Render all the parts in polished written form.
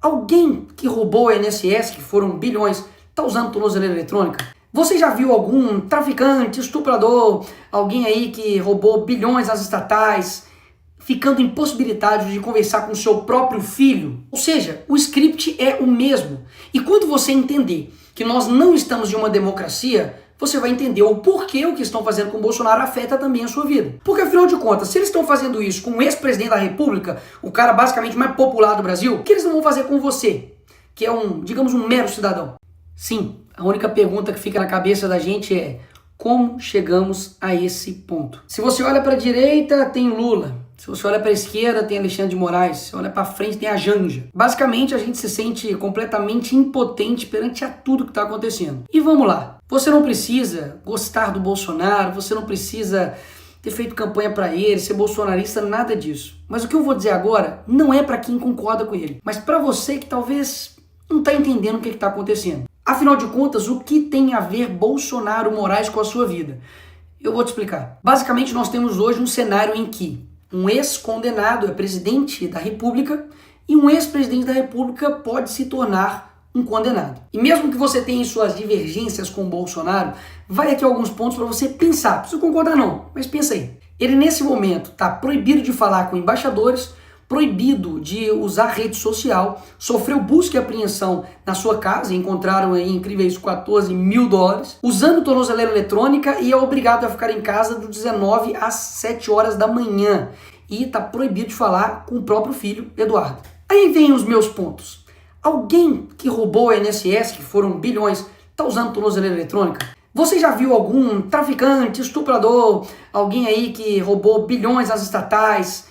Alguém que roubou o INSS, que foram bilhões, está usando tornozeleira eletrônica? Você já viu algum traficante, estuprador, alguém aí que roubou bilhões às estatais, ficando impossibilitado de conversar com o seu próprio filho? Ou seja, o script é o mesmo. E quando você entender que nós não estamos em uma democracia, você vai entender o porquê o que estão fazendo com o Bolsonaro afeta também a sua vida. Porque afinal de contas, se eles estão fazendo isso com o ex-presidente da República, o cara basicamente mais popular do Brasil, o que eles não vão fazer com você, que é digamos, um mero cidadão? Sim, a única pergunta que fica na cabeça da gente é: como chegamos a esse ponto? Se você olha para a direita, tem Lula. Se você olha para a esquerda, tem Alexandre de Moraes. Se você olha para frente, tem a Janja. Basicamente, a gente se sente completamente impotente perante a tudo que está acontecendo. E vamos lá. Você não precisa gostar do Bolsonaro, você não precisa ter feito campanha para ele, ser bolsonarista, nada disso. Mas o que eu vou dizer agora não é para quem concorda com ele, mas para você que talvez não está entendendo o que está acontecendo. Afinal de contas, o que tem a ver Bolsonaro Moraes com a sua vida? Eu vou te explicar. Basicamente, nós temos hoje um cenário em que um ex-condenado é presidente da República e um ex-presidente da República pode se tornar um condenado. E mesmo que você tenha suas divergências com o Bolsonaro, vai aqui alguns pontos para você pensar. Não precisa concordar não, mas pensa aí. Ele nesse momento está proibido de falar com embaixadores, proibido de usar rede social, sofreu busca e apreensão na sua casa, encontraram aí incríveis $14 mil, usando tornozeleira eletrônica e é obrigado a ficar em casa do 19 às 7 horas da manhã. E está proibido de falar com o próprio filho, Eduardo. Aí vem os meus pontos. Alguém que roubou o INSS, que foram bilhões, está usando tornozeleira eletrônica? Você já viu algum traficante, estuprador, alguém aí que roubou bilhões às estatais,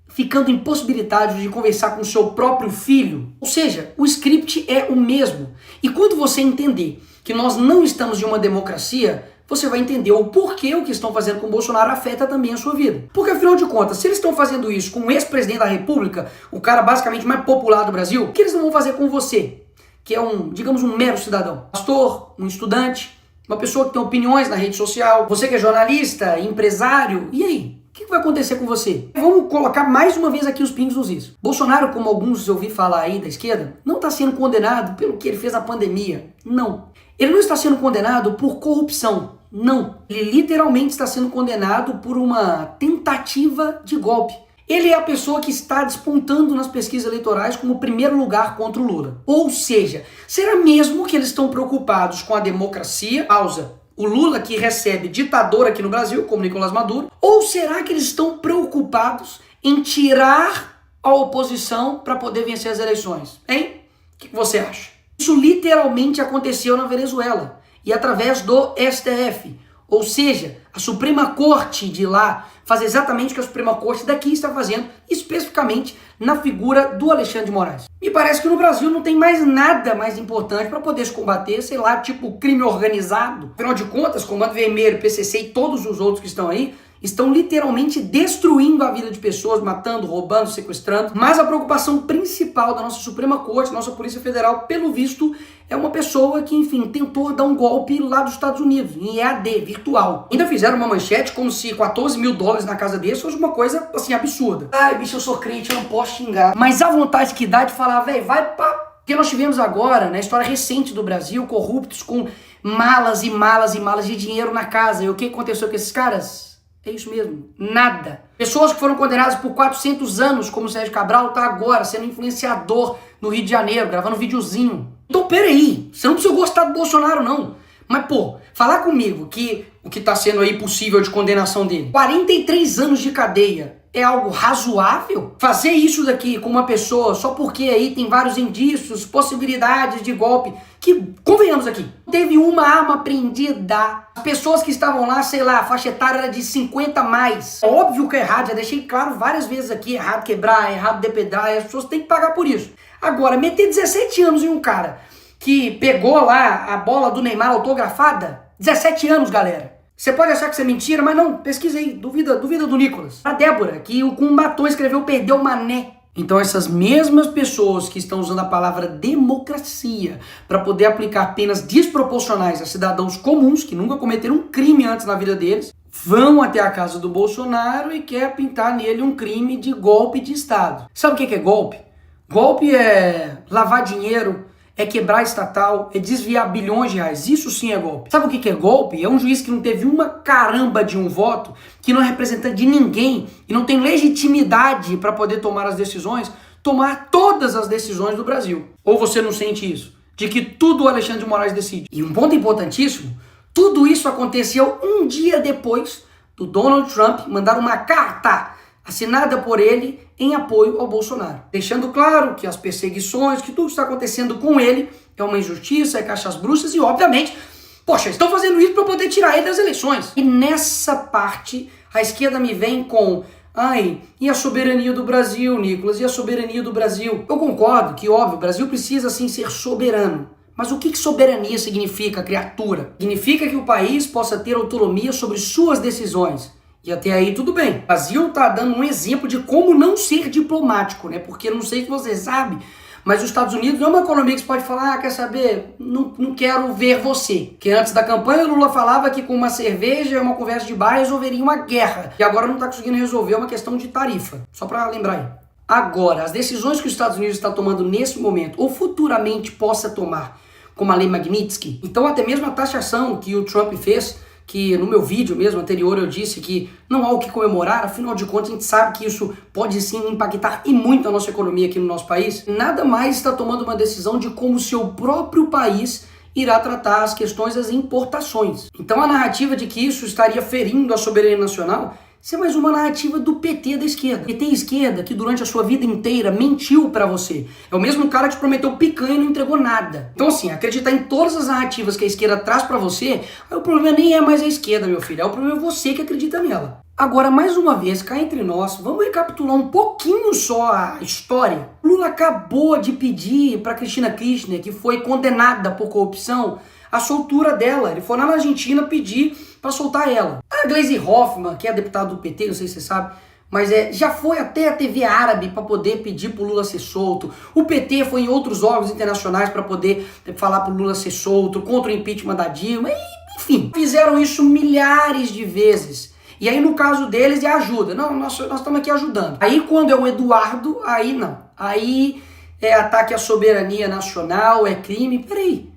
ficando impossibilitado de conversar com o seu próprio filho? Ou seja, o script é o mesmo. E quando você entender que nós não estamos em uma democracia, você vai entender o porquê o que estão fazendo com o Bolsonaro afeta também a sua vida. Porque afinal de contas, se eles estão fazendo isso com o ex-presidente da República, o cara basicamente mais popular do Brasil, o que eles não vão fazer com você, que é digamos, um mero cidadão? Pastor, um estudante, uma pessoa que tem opiniões na rede social, você que é jornalista, empresário, e aí? O que vai acontecer com você? Vamos colocar mais uma vez aqui os pingos nos is. Bolsonaro, como alguns eu ouvi falar aí da esquerda, não está sendo condenado pelo que ele fez na pandemia. Não. Ele não está sendo condenado por corrupção. Não. Ele literalmente está sendo condenado por uma tentativa de golpe. Ele é a pessoa que está despontando nas pesquisas eleitorais como primeiro lugar contra o Lula. Ou seja, será mesmo que eles estão preocupados com a democracia? Pausa. O Lula que recebe ditador aqui no Brasil, como Nicolás Maduro, ou será que eles estão preocupados em tirar a oposição para poder vencer as eleições? Hein? O que você acha? Isso literalmente aconteceu na Venezuela e através do STF, ou seja, a Suprema Corte de lá faz exatamente o que a Suprema Corte daqui está fazendo, especificamente na figura do Alexandre de Moraes. Me parece que no Brasil não tem mais nada mais importante para poder se combater, sei lá, tipo crime organizado. Afinal de contas, Comando Vermelho, PCC e todos os outros que estão aí, estão literalmente destruindo a vida de pessoas, matando, roubando, sequestrando. Mas a preocupação principal da nossa Suprema Corte, nossa Polícia Federal, pelo visto, é uma pessoa que, enfim, tentou dar um golpe lá dos Estados Unidos, em EAD, virtual. Ainda fizeram uma manchete como se $14 mil na casa dele fosse uma coisa, assim, absurda. Ai, bicho, eu sou crente, eu não posso xingar. Mas a vontade que dá de falar, velho, vai pra... Porque nós tivemos agora, na história recente do Brasil, corruptos com malas e malas e malas de dinheiro na casa. E o que aconteceu com esses caras? É isso mesmo, nada. Pessoas que foram condenadas por 400 anos, como o Sérgio Cabral, tá agora sendo influenciador no Rio de Janeiro, gravando um videozinho. Então, peraí, você não precisa gostar do Bolsonaro, não. Mas, pô, falar comigo que o que tá sendo aí possível de condenação dele, 43 anos de cadeia, é algo razoável? Fazer isso daqui com uma pessoa só porque aí tem vários indícios, possibilidades de golpe, que, convenhamos aqui, teve uma arma apreendida. As pessoas que estavam lá, sei lá, a faixa etária era de 50 a mais. É óbvio que é errado, já deixei claro várias vezes aqui, errado quebrar, errado depedrar, e as pessoas têm que pagar por isso. Agora, meter 17 anos em um cara que pegou lá a bola do Neymar autografada, 17 anos, galera. Você pode achar que isso é mentira, mas não, pesquisa aí, duvida do Nicolas. A Débora, que com um batom escreveu perdeu mané. Então essas mesmas pessoas que estão usando a palavra democracia para poder aplicar penas desproporcionais a cidadãos comuns que nunca cometeram um crime antes na vida deles, vão até a casa do Bolsonaro e quer pintar nele um crime de golpe de Estado. Sabe o que é golpe? Golpe é lavar dinheiro, é quebrar estatal, é desviar bilhões de reais. Isso sim é golpe. Sabe o que é golpe? É um juiz que não teve uma caramba de um voto, que não é representante de ninguém e não tem legitimidade para poder tomar as decisões, tomar todas as decisões do Brasil. Ou você não sente isso? De que tudo o Alexandre de Moraes decide. E um ponto importantíssimo, tudo isso aconteceu um dia depois do Donald Trump mandar uma carta assinada por ele em apoio ao Bolsonaro, deixando claro que as perseguições, que tudo que está acontecendo com ele é uma injustiça, é caixas bruxas e, obviamente, poxa, estão fazendo isso para poder tirar ele das eleições. E nessa parte, a esquerda me vem com, ai, e a soberania do Brasil, Nicolas, e a soberania do Brasil? Eu concordo que, óbvio, o Brasil precisa, sim, ser soberano. Mas o que soberania significa, criatura? Significa que o país possa ter autonomia sobre suas decisões. E até aí tudo bem. O Brasil tá dando um exemplo de como não ser diplomático, né? Porque não sei se você sabe, mas os Estados Unidos não é uma economia que você pode falar, quer saber, não quero ver você. Que antes da campanha o Lula falava que com uma cerveja e uma conversa de bar resolveria uma guerra. E agora não tá conseguindo resolver uma questão de tarifa. Só para lembrar aí. Agora, as decisões que os Estados Unidos está tomando nesse momento, ou futuramente possa tomar, como a lei Magnitsky, então até mesmo a taxação que o Trump fez, que no meu vídeo mesmo anterior eu disse que não há o que comemorar, afinal de contas a gente sabe que isso pode sim impactar e muito a nossa economia aqui no nosso país, nada mais está tomando uma decisão de como o seu próprio país irá tratar as questões das importações. Então a narrativa de que isso estaria ferindo a soberania nacional, isso é mais uma narrativa do PT da esquerda. PT esquerda que durante a sua vida inteira mentiu pra você. É o mesmo cara que te prometeu picanha e não entregou nada. Então assim, acreditar em todas as narrativas que a esquerda traz pra você, aí o problema nem é mais a esquerda, meu filho. É o problema é você que acredita nela. Agora, mais uma vez, cá entre nós, vamos recapitular um pouquinho só a história. Lula acabou de pedir pra Cristina Kirchner, que foi condenada por corrupção, a soltura dela. Ele foi lá na Argentina pedir para soltar ela. A Gleisi Hoffmann, que é deputada do PT, não sei se você sabe, mas já foi até a TV árabe para poder pedir para o Lula ser solto. O PT foi em outros órgãos internacionais para poder falar para o Lula ser solto, contra o impeachment da Dilma, enfim. Fizeram isso milhares de vezes. E aí no caso deles é ajuda. Não, nós estamos aqui ajudando. Aí quando é o Eduardo, aí não. Aí é ataque à soberania nacional, é crime. Peraí.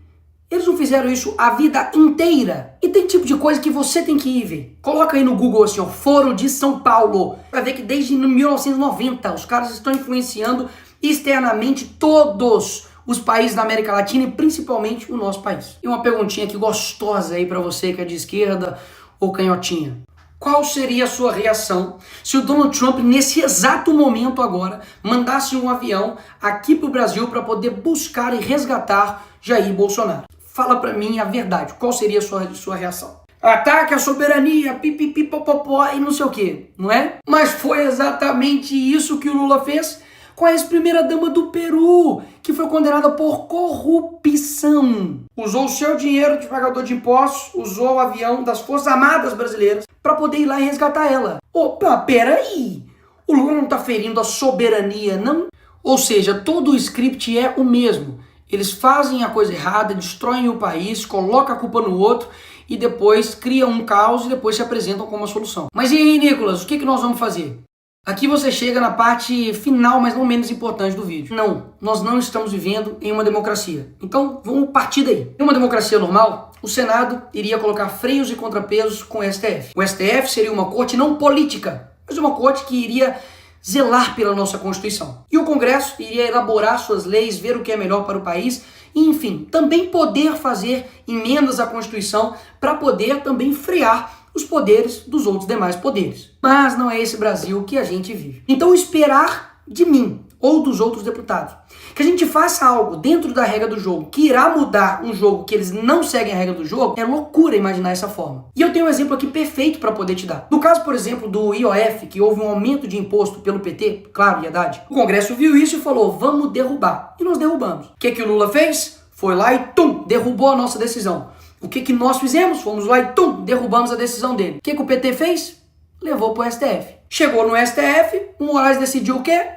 Eles não fizeram isso a vida inteira. E tem tipo de coisa que você tem que ir ver. Coloca aí no Google assim, ó, Foro de São Paulo. Vai ver que desde 1990 os caras estão influenciando externamente todos os países da América Latina e principalmente o nosso país. E uma perguntinha aqui gostosa aí pra você que é de esquerda ou canhotinha. Qual seria a sua reação se o Donald Trump, nesse exato momento agora, mandasse um avião aqui pro Brasil para poder buscar e resgatar Jair Bolsonaro? Fala pra mim a verdade, qual seria a sua reação? Ataque à soberania, pipipipopopó e não sei o que, não é? Mas foi exatamente isso que o Lula fez com a ex-primeira-dama do Peru, que foi condenada por corrupção. Usou o seu dinheiro de pagador de impostos, usou o avião das Forças Armadas Brasileiras para poder ir lá e resgatar ela. Opa, peraí! O Lula não tá ferindo a soberania, não? Ou seja, todo o script é o mesmo. Eles fazem a coisa errada, destroem o país, colocam a culpa no outro e depois criam um caos e depois se apresentam como uma solução. Mas e aí, Nicolas, o que nós vamos fazer? Aqui você chega na parte final, mas não menos importante do vídeo. Não, nós não estamos vivendo em uma democracia. Então, vamos partir daí. Em uma democracia normal, o Senado iria colocar freios e contrapesos com o STF. O STF seria uma corte não política, mas uma corte que iria zelar pela nossa Constituição. E o Congresso iria elaborar suas leis, ver o que é melhor para o país e, enfim, também poder fazer emendas à Constituição para poder também frear os poderes dos outros demais poderes. Mas não é esse Brasil que a gente vive. Então esperar de mim ou dos outros deputados que a gente faça algo dentro da regra do jogo que irá mudar um jogo que eles não seguem a regra do jogo, é loucura imaginar essa forma. E eu tenho um exemplo aqui perfeito para poder te dar. No caso, por exemplo, do IOF, que houve um aumento de imposto pelo PT, claro, Haddad, o Congresso viu isso e falou, vamos derrubar. E nós derrubamos. O que o Lula fez? Foi lá e derrubou a nossa decisão. O que nós fizemos? Fomos lá e derrubamos a decisão dele. O que o PT fez? Levou pro STF. Chegou no STF, o Moraes decidiu o quê?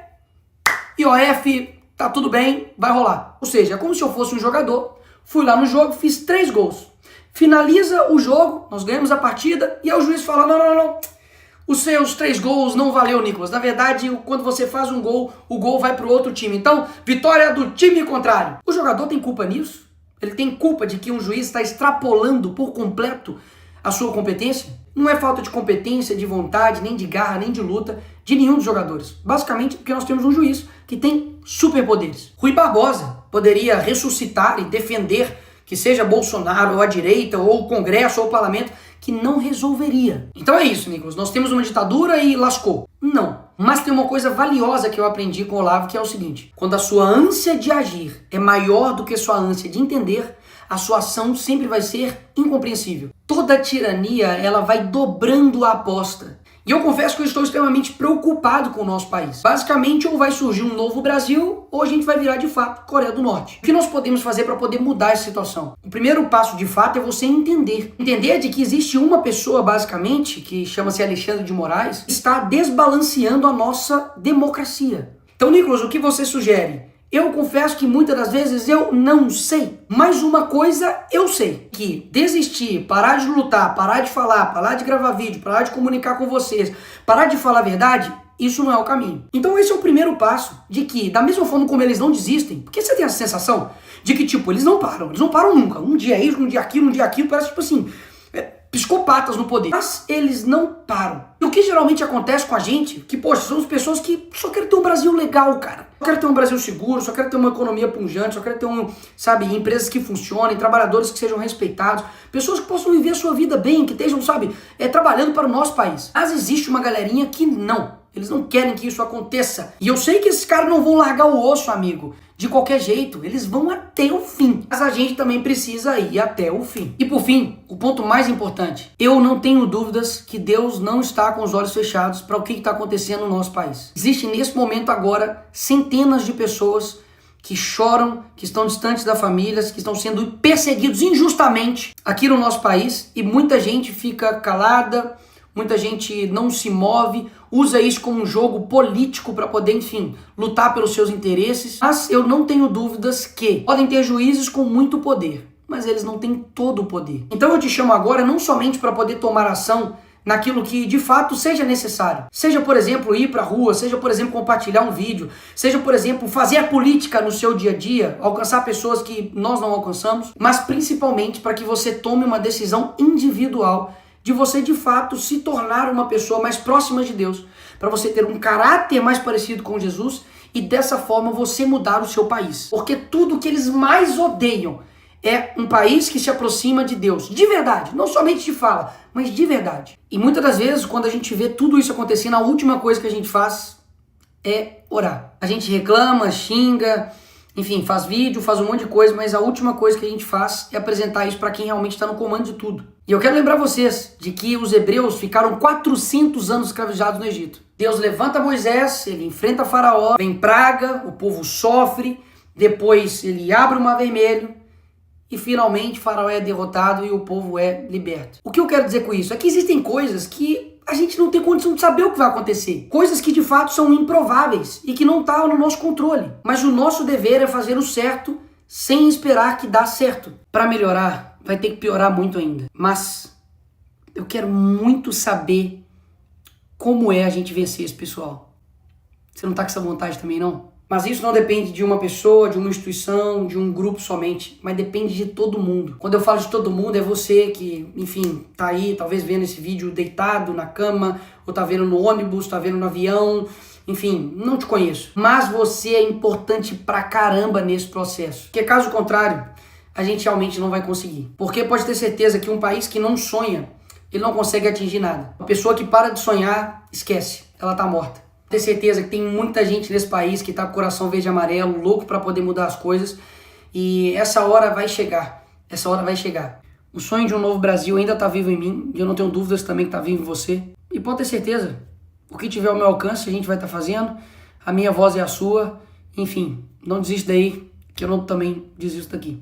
IOF, tá tudo bem, vai rolar. Ou seja, é como se eu fosse um jogador, fui lá no jogo, fiz 3 gols. Finaliza o jogo, nós ganhamos a partida, e aí o juiz fala, não, os seus 3 gols não valeu, Nicolas. Na verdade, quando você faz um gol, o gol vai para o outro time. Então, vitória do time contrário. O jogador tem culpa nisso? Ele tem culpa de que um juiz está extrapolando por completo a sua competência? Não é falta de competência, de vontade, nem de garra, nem de luta de nenhum dos jogadores. Basicamente porque nós temos um juiz que tem superpoderes. Rui Barbosa poderia ressuscitar e defender que seja Bolsonaro ou a direita ou o Congresso ou o Parlamento, que não resolveria. Então é isso, Nicolas. Nós temos uma ditadura e lascou. Não. Mas tem uma coisa valiosa que eu aprendi com o Olavo, que é o seguinte: quando a sua ânsia de agir é maior do que a sua ânsia de entender, a sua ação sempre vai ser incompreensível. Toda tirania, ela vai dobrando a aposta. E eu confesso que eu estou extremamente preocupado com o nosso país. Basicamente, ou vai surgir um novo Brasil, ou a gente vai virar de fato Coreia do Norte. O que nós podemos fazer para poder mudar essa situação? O primeiro passo de fato é você entender. Entender de que existe uma pessoa, basicamente, que chama-se Alexandre de Moraes, que está desbalanceando a nossa democracia. Então, Nicolas, o que você sugere? Eu confesso que muitas das vezes eu não sei. Mas uma coisa eu sei: que desistir, parar de lutar, parar de falar, parar de gravar vídeo, parar de comunicar com vocês, parar de falar a verdade, isso não é o caminho. Então esse é o primeiro passo, de que da mesma forma como eles não desistem, porque você tem a sensação de que tipo, eles não param nunca. Um dia isso, um dia aquilo, parece tipo assim, psicopatas no poder. Mas eles não param. E o que geralmente acontece com a gente, que poxa, somos pessoas que só querem ter um Brasil legal, cara. Só quero ter um Brasil seguro, só quero ter uma economia punjante, só quero ter empresas que funcionem, trabalhadores que sejam respeitados, pessoas que possam viver a sua vida bem, que estejam, trabalhando para o nosso país. Mas existe uma galerinha que não. Eles não querem que isso aconteça. E eu sei que esses caras não vão largar o osso, amigo, de qualquer jeito. Eles vão até o fim. Mas a gente também precisa ir até o fim. E por fim, o ponto mais importante. Eu não tenho dúvidas que Deus não está com os olhos fechados para o que está acontecendo no nosso país. Existem nesse momento agora centenas de pessoas que choram, que estão distantes da família, que estão sendo perseguidos injustamente aqui no nosso país. E muita gente fica calada, muita gente não se move, usa isso como um jogo político para poder, enfim, lutar pelos seus interesses. Mas eu não tenho dúvidas que podem ter juízes com muito poder, mas eles não têm todo o poder. Então eu te chamo agora não somente para poder tomar ação naquilo que de fato seja necessário. Seja, por exemplo, ir para a rua, seja, por exemplo, compartilhar um vídeo, seja, por exemplo, fazer a política no seu dia a dia, alcançar pessoas que nós não alcançamos, mas principalmente para que você tome uma decisão individual de você de fato se tornar uma pessoa mais próxima de Deus, para você ter um caráter mais parecido com Jesus e dessa forma você mudar o seu país. Porque tudo que eles mais odeiam é um país que se aproxima de Deus, de verdade, não somente de fala, mas de verdade. E muitas das vezes, quando a gente vê tudo isso acontecendo, a última coisa que a gente faz é orar. A gente reclama, xinga, enfim, faz vídeo, faz um monte de coisa, mas a última coisa que a gente faz é apresentar isso para quem realmente está no comando de tudo. E eu quero lembrar vocês de que os hebreus ficaram 400 anos escravizados no Egito. Deus levanta Moisés, ele enfrenta Faraó, vem praga, o povo sofre, depois ele abre o Mar Vermelho e finalmente Faraó é derrotado e o povo é liberto. O que eu quero dizer com isso é que existem coisas que a gente não tem condição de saber o que vai acontecer. Coisas que de fato são improváveis e que não estão no nosso controle. Mas o nosso dever é fazer o certo sem esperar que dá certo. Para melhorar, vai ter que piorar muito ainda. Mas eu quero muito saber como é a gente vencer esse pessoal. Você não tá com essa vontade também, não? Mas isso não depende de uma pessoa, de uma instituição, de um grupo somente, mas depende de todo mundo. Quando eu falo de todo mundo, é você que, enfim, tá aí, talvez vendo esse vídeo deitado na cama, ou tá vendo no ônibus, tá vendo no avião, enfim, não te conheço. Mas você é importante pra caramba nesse processo. Porque caso contrário, a gente realmente não vai conseguir. Porque pode ter certeza que um país que não sonha, ele não consegue atingir nada. Uma pessoa que para de sonhar, esquece, ela tá morta. Ter certeza que tem muita gente nesse país que tá com o coração verde e amarelo, louco para poder mudar as coisas. E essa hora vai chegar. Essa hora vai chegar. O sonho de um novo Brasil ainda tá vivo em mim. E eu não tenho dúvidas também que tá vivo em você. E pode ter certeza. O que tiver ao meu alcance, a gente vai estar fazendo. A minha voz é a sua. Enfim, não desiste daí, que eu não também desisto daqui.